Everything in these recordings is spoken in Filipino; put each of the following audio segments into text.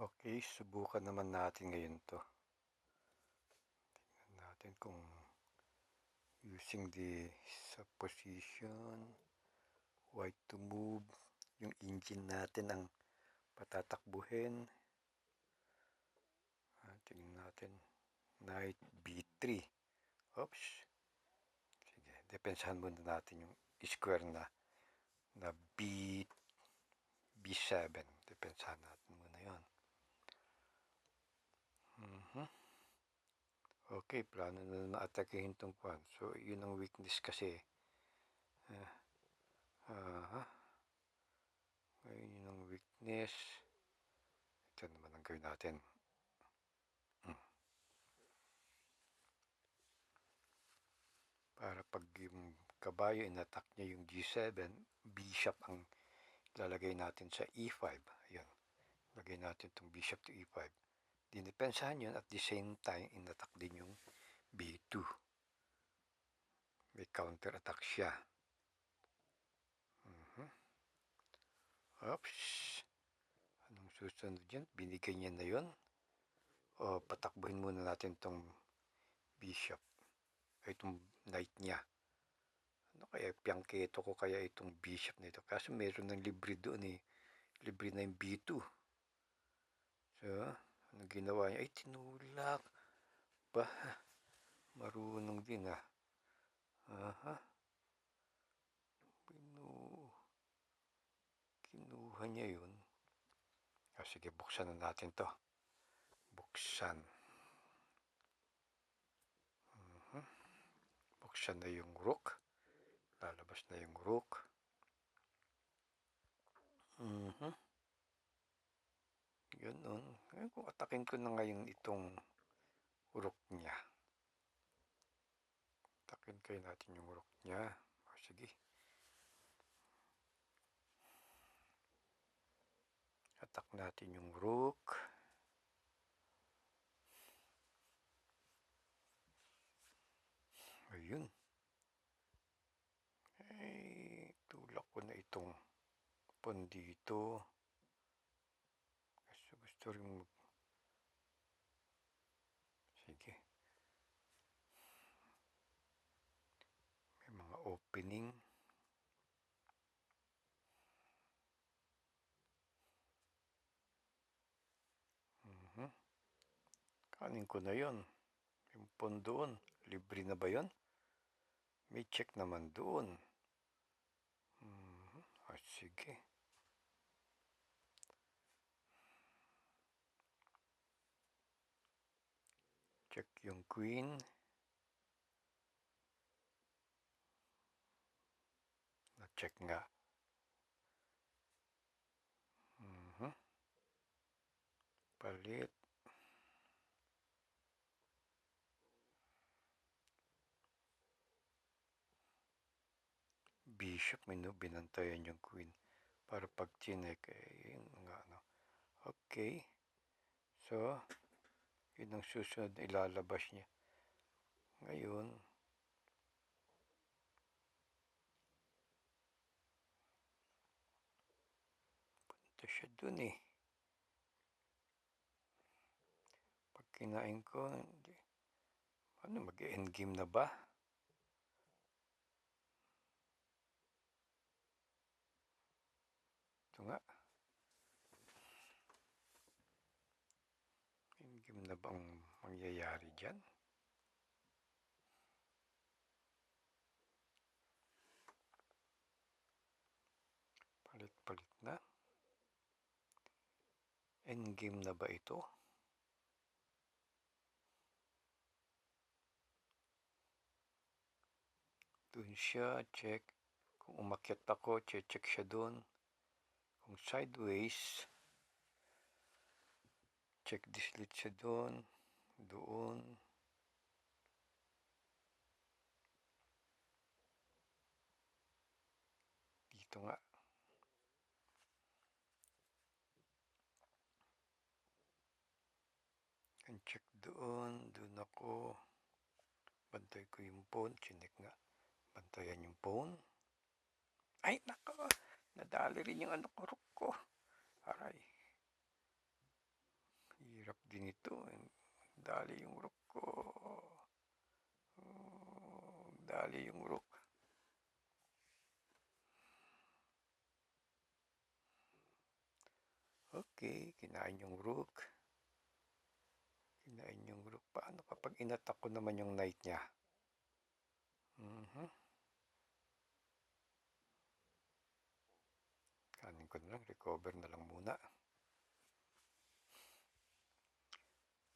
Okay, subukan naman natin ngayon 'to. Tingnan natin kung using the supposition, white to move, yung engine natin ang patatakbuhin. Tingnan natin, knight b3. Oops. Sige, depensahan muna natin yung square na b7. Depensahan natin muna yon. Okay, plano na na-atakihin tong kwan. So, yun ang weakness kasi. Ngayon yun ang weakness. Ito naman ang gawin natin. Para pag yung kabayo inattack niya yung G7, bishop ang lalagay natin sa E5. Ayan. Lagay natin itong bishop to E5. Dinipensahan yun at the same time inattack din yung B2. May counter attack siya. Oops. Anong susunod dyan? Binigay niya na yun. O patakbuhin muna natin itong bishop. Itong knight niya. Ano kaya, piyangketo ko kaya itong bishop nito. Kaso meron ng libre doon eh. Libre na yung B2. So, anong ginawa niya? Ay, tinulak. Ba, marunong din ah. Aha. Kinuha niya yun. Sige, buksan na natin to. Buksan. Buksan na yung rook. Lalabas na yung rook. Ganun. Ngayon kung atakin ko na ngayon itong rook niya. Atakin kayo natin yung rook niya. Sige. Attack natin yung rook. Ayun. Ay, tulak ko na itong pawn dito. Gusto rin sige. May mga opening. Kanin ko na yon. Yung pawn doon. Libre na ba yon? May check naman doon. Sige. Check yung queen. Na-check nga. Palit. Bishop, binantayan yung queen. Para pag chinek, yun nga, no. Okay. So, yun ang susunod na ilalabas niya. Ngayon, punta siya dun eh. Pag kinain ko, ano, mag-endgame na ba? Ito nga. Endgame na bang mangyayari dyan? Palit-palit na. Endgame na ba ito? Doon siya, check. Kung umakyat ako, check siya doon. Kung sideways, check this lit siya doon. Doon. Dito nga. Can check doon. Doon ako. Bantay ko yung pawn. Chinek nga. Bantayan yung pawn. Ay, nako. Nadali rin yung rook ko. Aray. din ito. Dali yung rook ko. Dali yung rook. Okay, kinain yung rook. Kinain yung rook. Paano kapag inattack ko naman yung knight niya? Kanin ko na lang, recover na lang muna.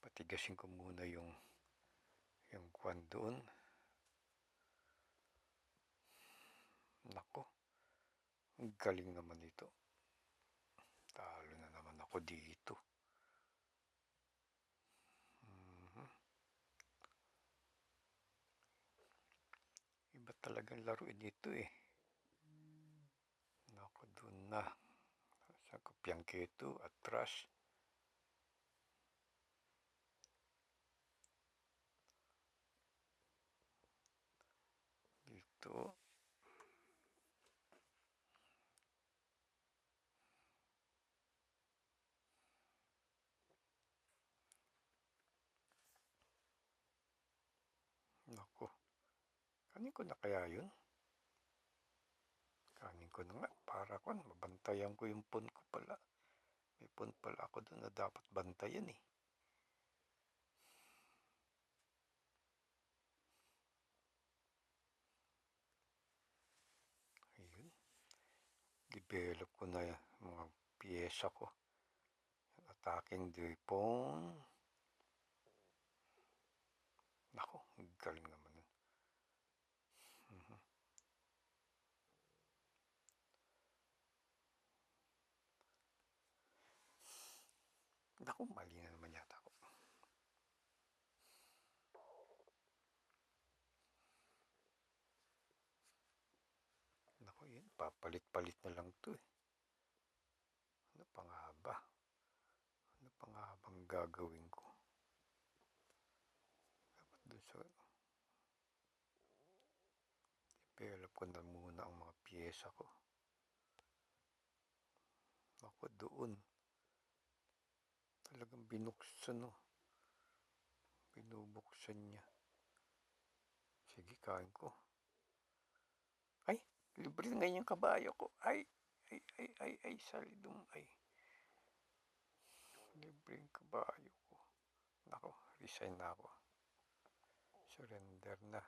Patigasin ko muna yung kwan doon. Nako, ang galing naman ito. Talo na naman ako dito. Iba talagang laruin ito eh. Nako, doon na. Sa kopyang keto, atras. Dito. Nako. Kanin ko na kaya yun? Kanin ko na nga. Para ko, mabantayan ko yung pawn ko pala. May pawn pala ako doon na dapat bantayan eh. Ayun. Develop ko na yung mga piyesa ko. Attacking the pawn. Nako, galing naman nun. Nako, mali na naman yata ako. Nako, yun. Papalit-palit na lang to eh. Ano pa nga ba? Ano pa nga bang gagawin ko? Dapat dun sa... Develop ko na muna ang mga piyesa ko. Ako doon. Talagang binuksan no. Binubuksan niya. Sige, kain ko. Ay, libre ngayon yung kabayo ko. Ay, salidum. Ay, libre yung kabayo ko. Nako, resign na ako. Surrender na.